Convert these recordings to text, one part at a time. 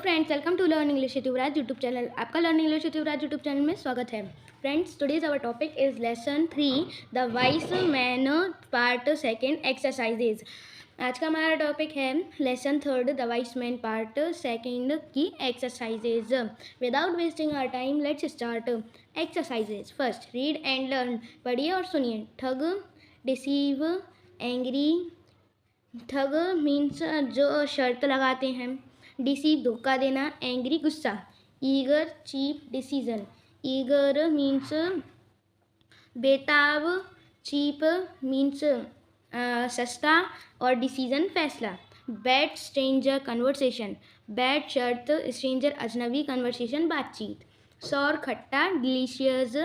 Friends, welcome to learn English with Yuvraj YouTube channel. आपका learn English with Yuvraj YouTube channel में स्वागत है। Friends, today's our topic is lesson 3 the wise man part second exercises. आज का हमारा topic है lesson 3 the wise man part second की exercises. Without wasting our time let's start exercises. First, read and learn. पढ़िए और सुनिए। ठग, deceive, angry. ठग मीन्स जो शर्त लगाते हैं, डिसीव धोखा देना, एंग्री गुस्सा, eager cheap decision. Eager means बेताब, चीप मीन्स सस्ता और डिसीजन फैसला। Bad stranger conversation. बैड शर्त, स्ट्रेंजर अजनबी, कन्वर्सेशन बातचीत। सौर खट्टा, डिलीशियस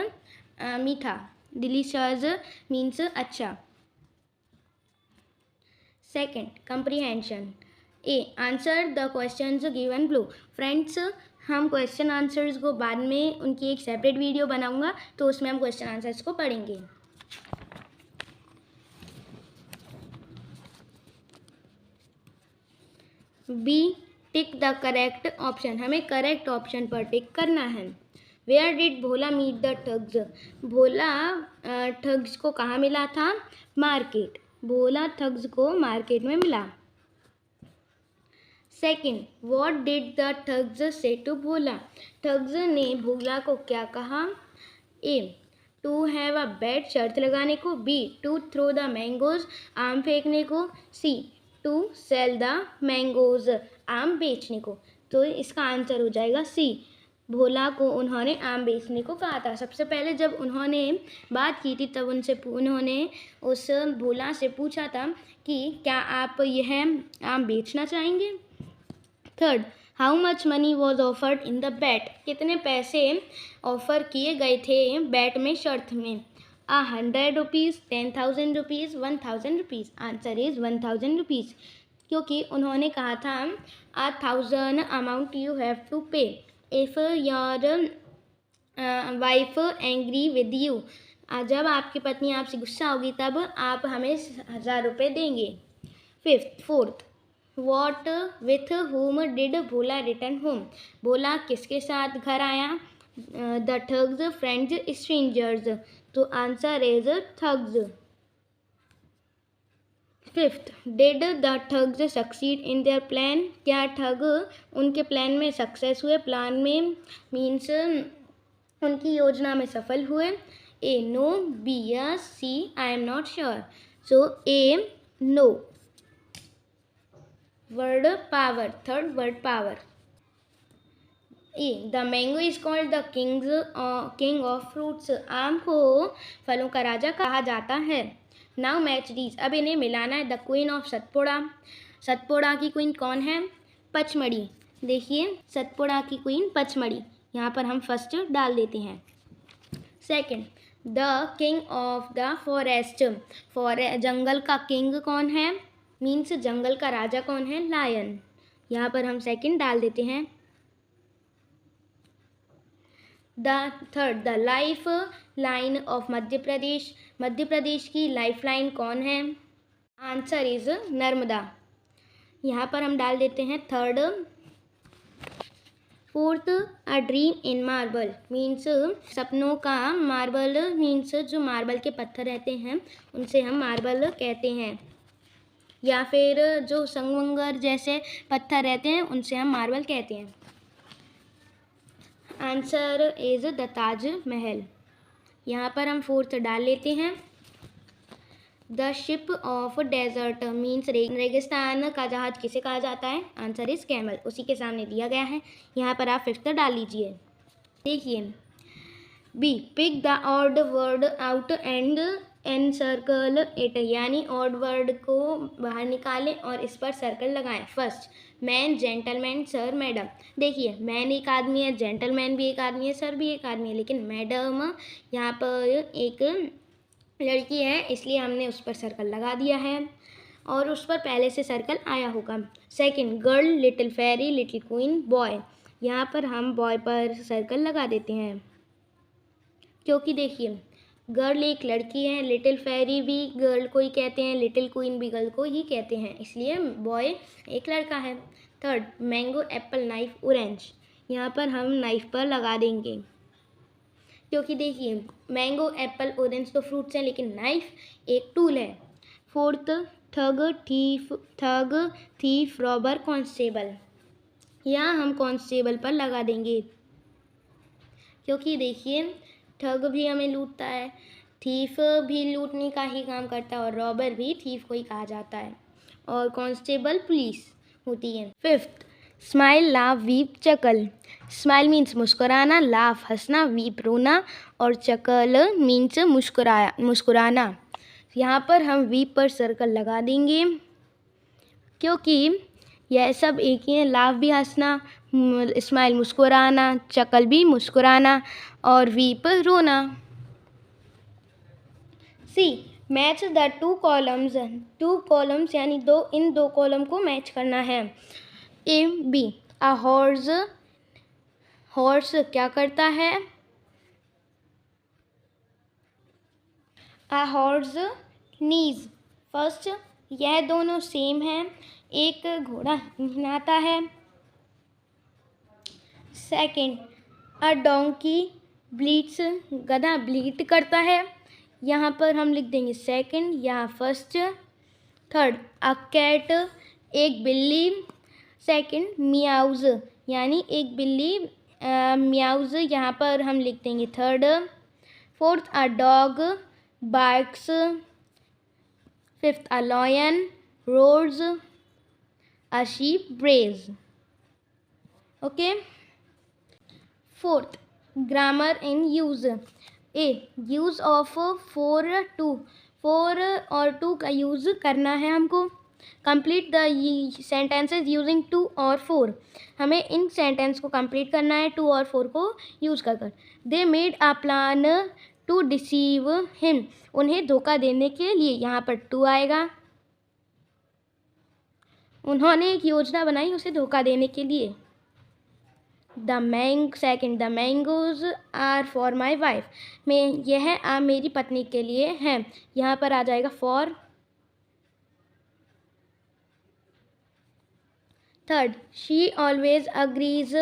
मीठा। डिलीशियस मीन्स अच्छा। Second, comprehension. A, answer the questions given below. Friends, हम क्वेश्चन आंसर्स को बाद में उनकी एक सेपरेट वीडियो बनाऊंगा, तो उसमें हम क्वेश्चन आंसर्स को पढ़ेंगे। B, tick the correct option. हमें करेक्ट ऑप्शन पर टिक करना है। Where did Bhola meet the thugs. Bhola thugs को कहाँ मिला था? मार्केट। भोला ठग्स को मार्केट में मिला। Second, what did the thugs say to Bhola. Thugs ने भोला को क्या कहा? A, to have a bet शर्त लगाने को। B, to throw the mangoes आम फेंकने को। C, to sell the mangoes आम बेचने को। तो इसका आंसर हो जाएगा सी, भोला को उन्होंने आम बेचने को कहा था। सबसे पहले जब उन्होंने बात की थी तब उन्होंने उस भोला से पूछा था कि क्या आप यह आम बेचना चाहेंगे। Third, how much money was offered in the bat. कितने पैसे ऑफर किए गए थे बैट में, शर्त में? 100 rupees, 10,000 rupees, 1,000 rupees. Answer is 1,000 rupees, क्योंकि उन्होंने कहा था 1,000 अमाउंट यू हैव टू पे if your wife angry with you. जब आपकी पत्नी आपसे गुस्सा होगी तब आप हमें 1,000 रुपये देंगे। Fourth, what with whom did Bhola return home. Bhola किसके साथ घर आया? The thugs, friends, strangers. तो answer is thugs. Fifth, did the thugs succeed in their plan. क्या ठग उनके प्लान में सक्सेस हुए? प्लान में मीन्स उनकी योजना में सफल हुए। A, no. B, yes. C, I am not sure. So A, no. Word power. Third, word power. A, the mango is called the king of fruits. आम को फलों का राजा कहा जाता है। Now match these. अब इन्हें मिलाना है। The queen of Satpura. Satpura की क्वीन कौन है? पचमढ़ी। देखिए, सतपुड़ा की क्वीन पचमढ़ी। यहाँ पर हम फर्स्ट डाल देते हैं। Second, the king of the forest. जंगल का किंग कौन है? मीन्स जंगल का राजा कौन है? लायन। यहाँ पर हम सेकंड डाल देते हैं। The third, the life line of Madhya Pradesh. Madhya Pradesh की लाइफ लाइन कौन है? Answer is Narmada. यहाँ पर हम डाल देते हैं third. Fourth, a dream in marble means सपनों का। मार्बल मीन्स जो मार्बल के पत्थर रहते हैं उनसे हम मार्बल कहते हैं, या फिर जो संगमरमर जैसे पत्थर रहते हैं उनसे हम मार्बल कहते हैं। Answer is the Taj Mahal. यहाँ पर हम फोर्थ डाल लेते हैं। The ship of desert means रेगिस्तान का जहाज किसे कहा जाता है? Answer is camel. उसी के सामने दिया गया है। यहाँ पर आप फिफ्थ डाल लीजिए। देखिए, B, pick the odd word out and encircle it. यानी ऑड वर्ड को बाहर निकालें और इस पर सर्कल लगाएं। First, man, gentleman, sir, madam. देखिए, मैन एक आदमी है, जेंटलमैन भी एक आदमी है, सर भी एक आदमी है, लेकिन मैडम यहाँ पर एक लड़की है, इसलिए हमने उस पर सर्कल लगा दिया है और उस पर पहले से सर्कल आया होगा। Second, girl, little fairy, little queen, boy. यहाँ पर हम बॉय पर सर्कल लगा देते हैं, क्योंकि देखिए, गर्ल एक लड़की है, लिटिल फेरी भी गर्ल को ही कहते हैं, लिटिल क्वीन भी गर्ल को ही कहते हैं, इसलिए बॉय एक लड़का है। Third, mango Apple knife orange, यहाँ पर हम नाइफ पर लगा देंगे, क्योंकि देखिए मैंगो एप्पल ऑरेंज तो फ्रूट्स हैं लेकिन नाइफ एक टूल है। फोर्थ, ठग थीफ रॉबर कॉन्स्टेबल, यहाँ हम कॉन्स्टेबल पर लगा देंगे, क्योंकि देखिए ठग भी हमें लूटता है, थीफ भी लूटने का ही काम करता है और रॉबर भी थीफ को ही कहा जाता है, और कांस्टेबल पुलिस होती है। Fifth, smile laugh weep chuckle, smile means मुस्कुराना, लाफ हंसना, वीप रोना और चकल मीन्स मुस्कुराना। यहाँ पर हम वीप पर सर्कल लगा देंगे, क्योंकि यह सब एक ही है, लाफ भी हंसना, स्माइल मुस्कुराना, चकल भी मुस्कुराना और वीप रोना। सी, मैच द टू कॉलम्स यानी इन दो कॉलम को मैच करना है। ए बी, अ हॉर्स क्या करता है? A horse knees. फर्स्ट, यह दोनों सेम हैं, एक घोड़ा नहाता है। सेकंड, अ डोंकी ब्लीट्स, गधा ब्लीट करता है, यहाँ पर हम लिख देंगे सेकंड, यहाँ फर्स्ट। थर्ड, अ कैट एक बिल्ली, सेकंड मियाउज यानी एक बिल्ली मियाउज, यहाँ पर हम लिख देंगे third. Fourth, a dog barks. Fifth, a lion roars, a sheep bleats. Okay. Fourth, grammar in use. A, use of for और टू का यूज करना है हमको। Complete the sentences using to और फोर, हमें इन सेंटेंस को कंप्लीट करना है टू और फोर को यूज कर। They made a plan to deceive him, उन्हें धोखा देने के लिए, यहाँ पर टू आएगा। उन्होंने एक योजना बनाई उसे धोखा देने के लिए। Second, the mangoes are for my wife, यह आम मेरी पत्नी के लिए है, यहाँ पर आ जाएगा for. Third, she always agrees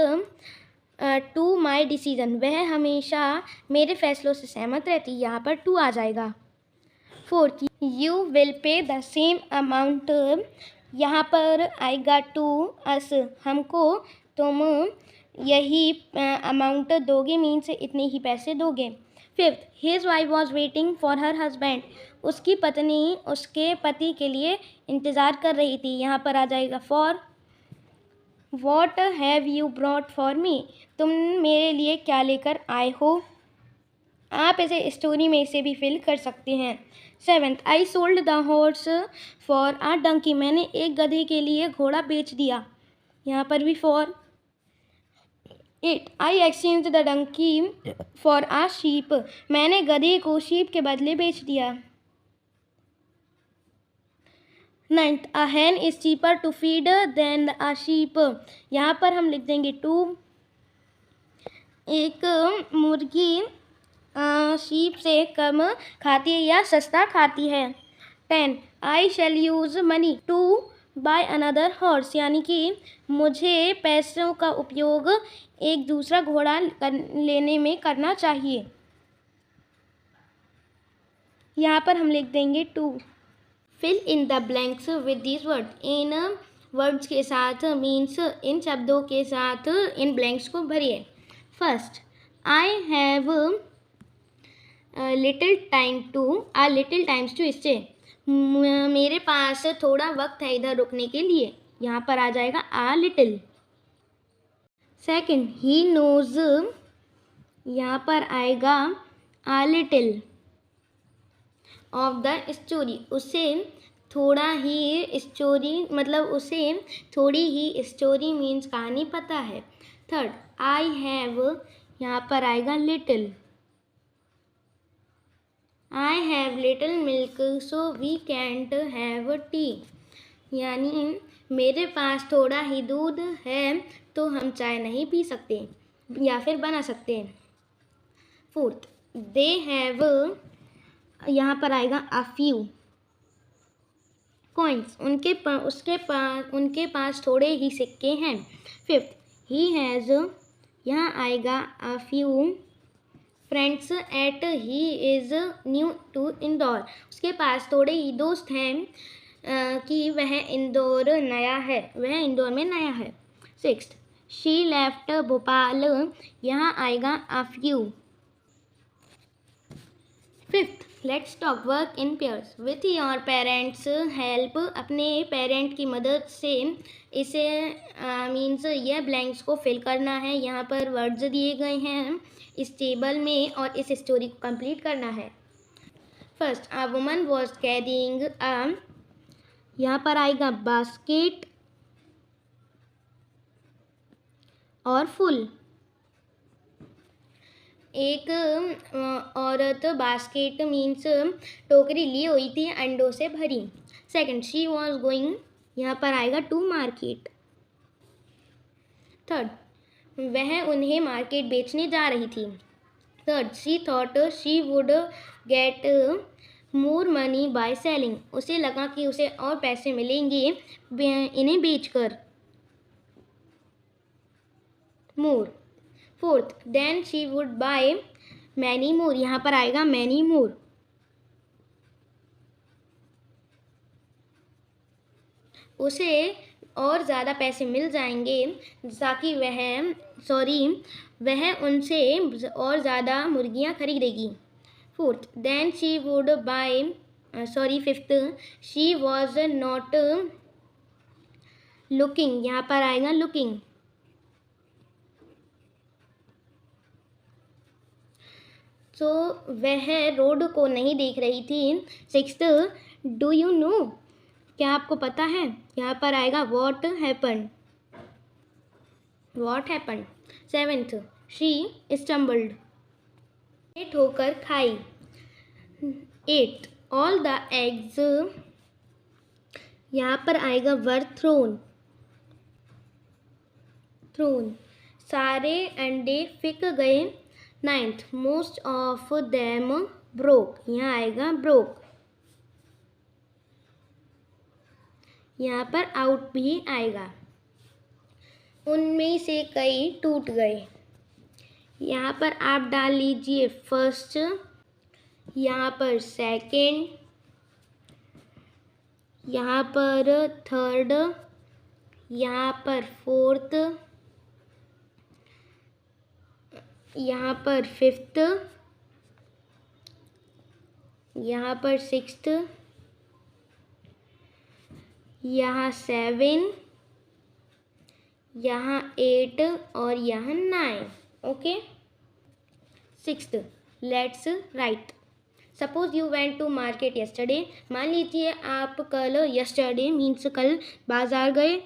to my decision, वह हमेशा मेरे फैसलों से सहमत रहती, यहाँ पर टू आ जाएगा। Fourth, you will pay the same amount, यहाँ पर आएगा टू अस, हमको तुम यही अमाउंट दोगे, मीन्स इतने ही पैसे दोगे। Fifth, his wife was waiting for her husband, उसकी पत्नी उसके पति के लिए इंतज़ार कर रही थी, यहाँ पर आ जाएगा for. What have you brought for me, तुम मेरे लिए क्या लेकर आए हो। आप इसे स्टोरी में से भी फिल कर सकते हैं। Seventh, I sold the horse for a donkey, मैंने एक गधे के लिए घोड़ा बेच दिया, यहाँ पर भी for. Eight, I exchange the donkey for a sheep, मैंने गधे को शीप के बदले बेच दिया। Ninth, a hen is cheaper to feed than a sheep, यहाँ पर हम लिख देंगे टू, एक मुर्गी शीप से कम खाती है या सस्ता खाती है। 10, I shall use money to buy another horse, यानी कि मुझे पैसों का उपयोग एक दूसरा घोड़ा लेने में करना चाहिए, यहाँ पर हम लिख देंगे to. Fill in the blanks with this word, इन वर्ड्स के साथ मीन्स इन शब्दों के साथ इन ब्लैंक्स को भरिए। First, I have little times to stay, मेरे पास थोड़ा वक्त है इधर रुकने के लिए, यहाँ पर आ जाएगा a little. Second, he knows, यहाँ पर आएगा a little of the story, उसे थोड़ा ही स्टोरी मतलब उसे थोड़ी ही स्टोरी मीन्स कहानी पता है। थर्ड, आई हैव, यहाँ पर आएगा little, I have little milk so we can't have tea, यानी मेरे पास थोड़ा ही दूध है तो हम चाय नहीं पी सकते या फिर बना सकते। फोर्थ, दे हैव, यहाँ पर आएगा अ फ्यू, कॉइन्स, उनके पास थोड़े ही सिक्के हैं। फिफ्थ, ही हैज़, यहाँ आएगा a few friends eight, he is new to Indore, उसके पास थोड़े ही दोस्त हैं कि वह इंदौर में नया है। सिक्स्थ, शी लेफ्ट भोपाल, यहाँ आएगा a few. Fifth, let's talk work in pairs with your parents help, अपने पेरेंट की मदद से इसे मीन्स यह ब्लैंक्स को फिल करना है। यहाँ पर वर्ड्स दिए गए हैं इस टेबल में और इस स्टोरी को कंप्लीट करना है। First, a woman was carrying a, यहाँ पर आएगा बास्केट और फुल। एक औरत बास्केट मीन्स टोकरी ली हुई थी अंडों से भरी। सेकंड, शी वॉज गोइंग, यहाँ पर आएगा टू मार्केट। थर्ड, वह उन्हें मार्केट बेचने जा रही थी। Third, she thought she would get more money by selling, उसे लगा कि उसे और पैसे मिलेंगे इन्हें बेचकर। More. Fourth, then she would buy many more, यहाँ पर आएगा मैनी मोर। उसे और ज़्यादा पैसे मिल जाएंगे ताकि वह उनसे और ज़्यादा मुर्गियाँ खरीदेगी। Fourth, then she would buy fifth, she was not looking, यहाँ पर आएगा लुकिंग। तो वह रोड को नहीं देख रही थी। सिक्स्थ, डू यू नो, क्या आपको पता है, यहाँ पर आएगा what happen. Seventh, she stumbled, late होकर खाई। एट, ऑल द एग्स, यहाँ पर आएगा वर थ्रोन, सारे अंडे फिक गए। Ninth, most of them broke, यहाँ आएगा ब्रोक, यहाँ पर आउट भी आएगा। उनमें से कई टूट गए। यहाँ पर आप डाल लीजिए फर्स्ट, यहाँ पर सेकेंड, यहाँ पर थर्ड, यहाँ पर फोर्थ, यहाँ पर फिफ्थ, यहाँ पर सिक्स्थ, यहाँ सेवन, यहाँ एट और यहाँ nine. Okay. Sixth, let's write. Suppose you went to market yesterday, मान लीजिए आप कल, यस्टरडे मीन्स कल, बाजार गए।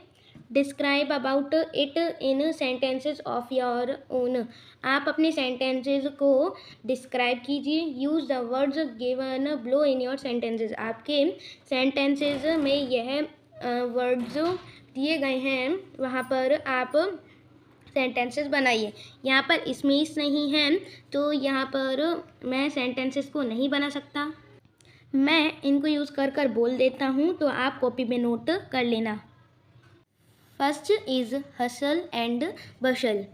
Describe about it in sentences of your own, आप अपने सेंटेंसेस को डिस्क्राइब कीजिए। Use the words given below in your sentences, आपके सेंटेंसेस में यह वर्ड्स दिए गए हैं, वहाँ पर आप सेंटेंसेस बनाइए। यहाँ पर इसमें नहीं है तो यहाँ पर मैं सेंटेंसेस को नहीं बना सकता। मैं इनको यूज़ कर बोल देता हूँ तो आप कॉपी में नोट कर लेना। First is hustle and bustle,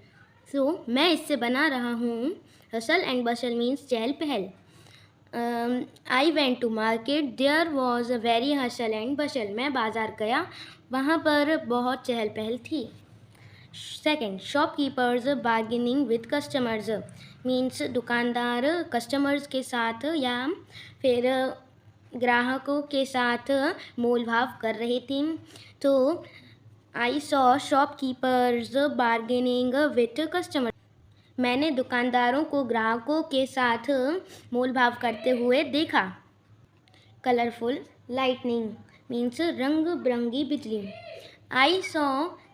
so मैं इससे बना रहा हूँ। हसल एंड बशल मीन्स चहल पहल। I went to market, there was a very hustle and bustle, मैं बाज़ार गया, वहाँ पर बहुत चहल पहल थी। Second, shopkeepers bargaining with customers means दुकानदार कस्टमर्स के साथ या फिर ग्राहकों के साथ मोल भाव कर रहे थे। तो I saw shopkeepers bargaining with customer, मैंने दुकानदारों को ग्राहकों के साथ मोल भाव करते हुए देखा। कलरफुल लाइटनिंग मीन्स रंग बिरंगी बिजली। I saw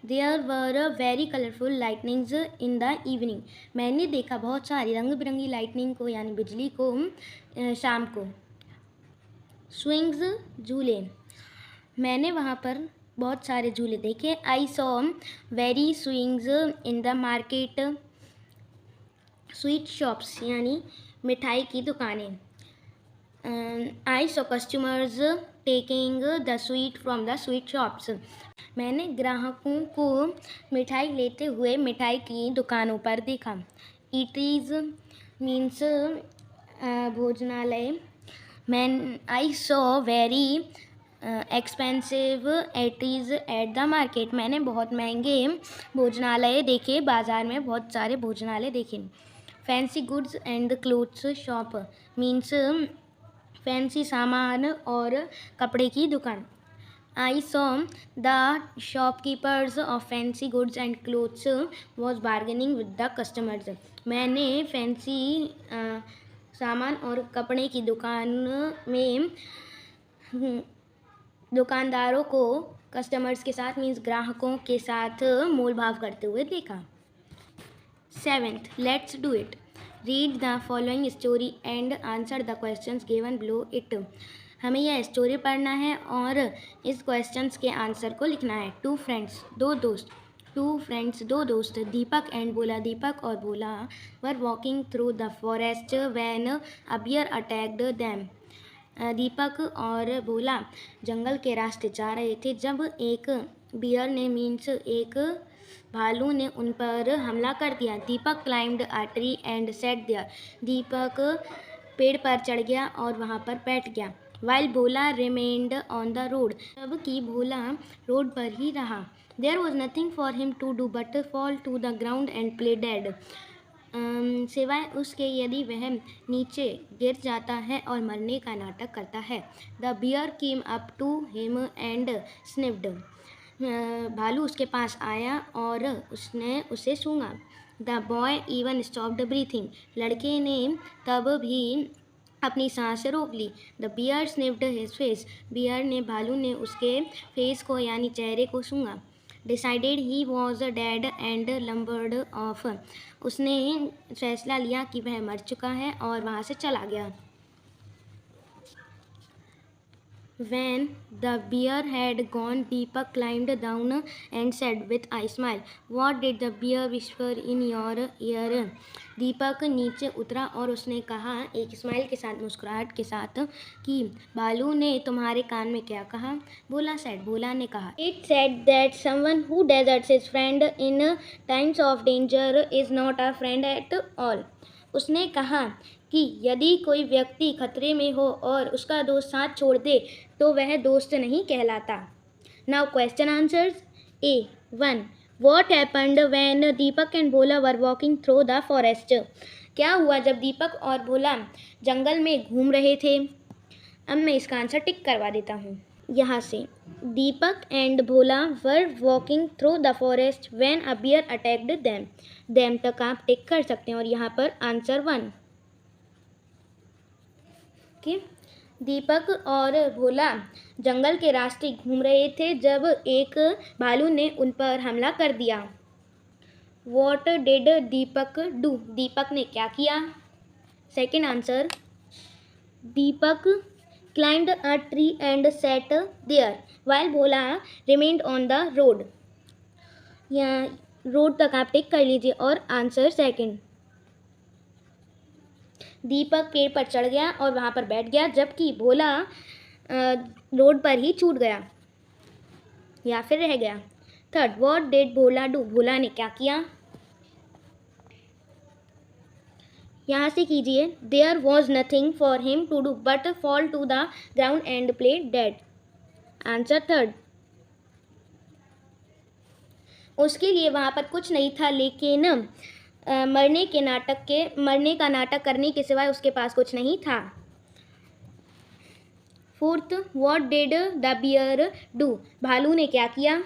there were very colourful lightnings in the evening, मैंने देखा बहुत सारी रंग बिरंगी लाइटनिंग को यानी बिजली को शाम को। स्विंग्स झूले, मैंने वहाँ पर बहुत सारे झूले देखे। I saw very swings in the market. Sweet shops यानी मिठाई की दुकानें। I saw customers taking the sweet from the sweet shops. मैंने ग्राहकों को मिठाई लेते हुए मिठाई की दुकानों पर देखा। ईटरीज मीन्स भोजनालय। I saw very expensive eighties at the market. मैंने बहुत महंगे भोजनालय देखे, बाज़ार में बहुत सारे भोजनालय देखे। Fancy goods and clothes shop means fancy सामान और कपड़े की दुकान। I saw the shopkeepers of fancy goods and clothes was bargaining with the customers. मैंने फैंसी सामान और कपड़े की दुकान में दुकानदारों को कस्टमर्स के साथ मीन्स ग्राहकों के साथ मोल भाव करते हुए देखा। 7th, let's do it. Read the following story and answer the questions given below it. हमें यह स्टोरी पढ़ना है और इस क्वेश्चंस के आंसर को लिखना है। टू फ्रेंड्स दो दोस्त दीपक एंड भोला। दीपक और Bhola were walking through the forest when a bear attacked them. Deepak और भोला जंगल के रास्ते जा रहे थे जब एक बियर ने मीन्स एक भालू ने उन पर हमला कर दिया। Deepak climbed a tree and sat there. Deepak पेड़ पर चढ़ गया और वहाँ पर बैठ गया। While Bhola remained on the road. जबकि भोला रोड पर ही रहा। There was nothing for him to do but fall to the ground and play dead. सिवाय उसके यदि वह नीचे गिर जाता है और मरने का नाटक करता है। The bear came up to him and sniffed. भालू उसके पास आया और उसने उसे सूंघा। The boy even stopped breathing. लड़के ने तब भी अपनी सांस रोक ली। The bear sniffed his face. Bear ने भालू ने उसके फेस को यानी चेहरे को सूंघा। Decided he was dead and lumbered off. उसने फैसला लिया कि वह मर चुका है और वहाँ से चला गया। When the bear had gone, Deepak climbed down and said with a smile, "What did the bear whisper in your ear?" दीपक नीचे उतरा और उसने कहा एक स्माइल के साथ, मुस्कुराहट के साथ, कि भालू ने तुम्हारे कान में क्या कहा? भोला ने कहा, It said that someone who deserts his friend in times of danger is not a friend at all. उसने कहा कि यदि कोई व्यक्ति खतरे में हो और उसका दोस्त साथ छोड़ दे तो वह दोस्त नहीं कहलाता। Now question answers. A1. What happened when Deepak and Bhola were walking through the forest? क्या हुआ जब दीपक और भोला जंगल में घूम रहे थे? अब मैं इसका आंसर टिक करवा देता हूँ यहाँ से। Deepak and Bhola were walking through the forest when a bear attacked them. Them तक आप टिक कर सकते हैं और यहाँ पर आंसर 1। दीपक और भोला जंगल के रास्ते घूम रहे थे जब एक भालू ने उन पर हमला कर दिया। What did Deepak do? दीपक ने क्या किया? Second answer. Deepak climbed a tree and sat there while Bhola remained on the road। यहाँ रोड तक आप टिक कर लीजिए और आंसर सेकेंड। दीपक पेड़ पर चढ़ गया और वहाँ पर बैठ गया जबकि भोला रोड पर ही छूट गया या फिर रह गया। Third, what did Bhola do? Bhola ने क्या किया? यहाँ से कीजिए। There was nothing for him to do but fall to the ground and play dead. Answer third. उसके लिए वहाँ पर कुछ नहीं था लेकिन मरने का नाटक करने के सिवाय उसके पास कुछ नहीं था। Fourth, what did the bear do? भालू ने क्या किया?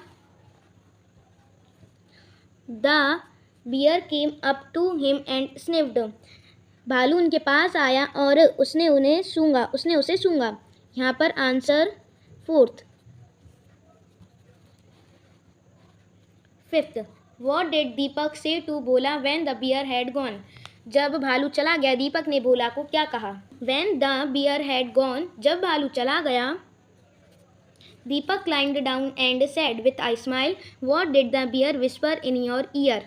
The bear came up to him and sniffed. भालू उनके पास आया और उसने उसे सूंघा। यहाँ पर answer fourth. Fifth, What did Deepak say to Bhola when the bear had gone? जब भालू चला गया दीपक ने भोला को क्या कहा? When the bear had gone, जब भालू चला गया, दीपक climbed down and said with a smile, What did the bear whisper in your ear?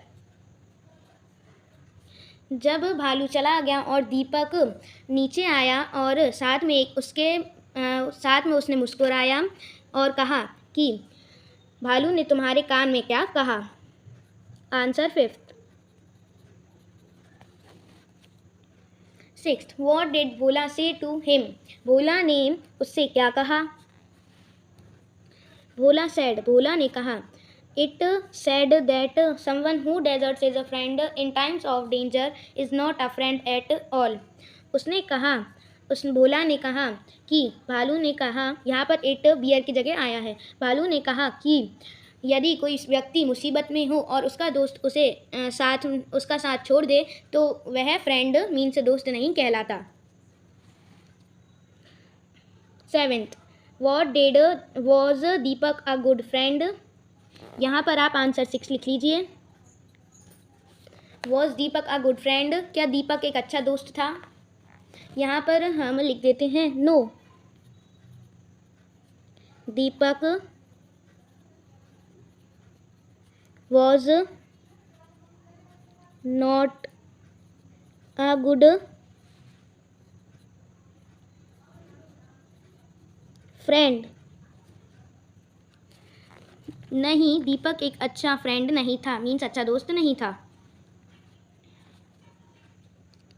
जब भालू चला गया और दीपक नीचे आया और साथ में उसके साथ में उसने मुस्कुराया और कहा कि भालू ने तुम्हारे कान में क्या कहा? Answer fifth. Sixth, what did Bhola say to him? भोला ने उससे क्या कहा? भोला said, भोला ने कहा, It said that someone who deserts is a friend in times of danger is not a friend at all. उसने कहा, भोला ने कहा कि भालू ने कहा, यहाँ पर इट बियर की जगह आया है। भालू ने कहा कि यदि कोई व्यक्ति मुसीबत में हो और उसका दोस्त उसका साथ छोड़ दे तो वह फ्रेंड मीन्स दोस्त नहीं कहलाता। Seventh, what did was Deepak a good friend? यहाँ पर आप आंसर 6 लिख लीजिए। Was Deepak a good friend? क्या दीपक एक अच्छा दोस्त था? यहाँ पर हम लिख देते हैं no, Deepak was not a good friend. नहीं, दीपक एक अच्छा फ्रेंड नहीं था, मीन्स अच्छा दोस्त नहीं था।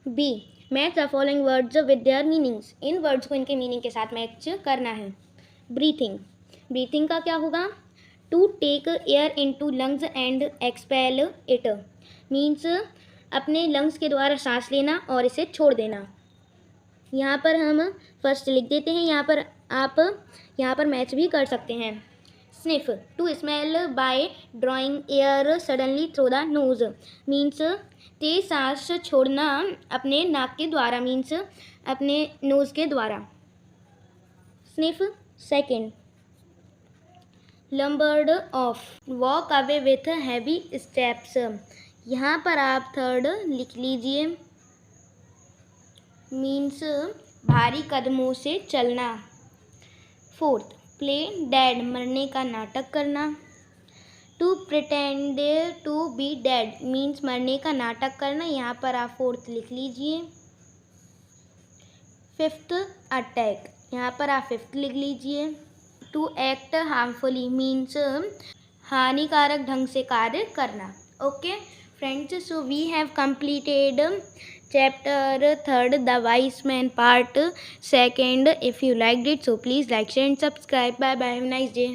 B, match the following words with their meanings. इन वर्ड्स को इनके मीनिंग के साथ मैच करना है। ब्रीथिंग, ब्रीथिंग का क्या होगा? To take air into lungs and expel it, means अपने लंग्स के द्वारा सांस लेना और इसे छोड़ देना। यहाँ पर हम फर्स्ट लिख देते हैं। यहाँ पर मैच भी कर सकते हैं। Sniff, to smell by drawing air suddenly through the nose, means तेज सांस छोड़ना अपने नाक के द्वारा, मीन्स अपने नोज के द्वारा। Sniff second. Lumbered off, walk away with heavy steps, यहाँ पर आप थर्ड लिख लीजिए, मीन्स भारी कदमों से चलना। फोर्थ, प्ले डेड, मरने का नाटक करना। To pretend to be dead, means मरने का नाटक करना, यहाँ पर आप फोर्थ लिख लीजिए। फिफ्थ, अटैक, यहाँ पर आप फिफ्थ लिख लीजिए। टू एक्ट हार्मफुली, मीन्स हानिकारक ढंग से कार्य करना। Okay friends, so we have completed chapter 3, the wise man part 2. If you liked it, so please like, share and subscribe. Bye bye, have a nice day.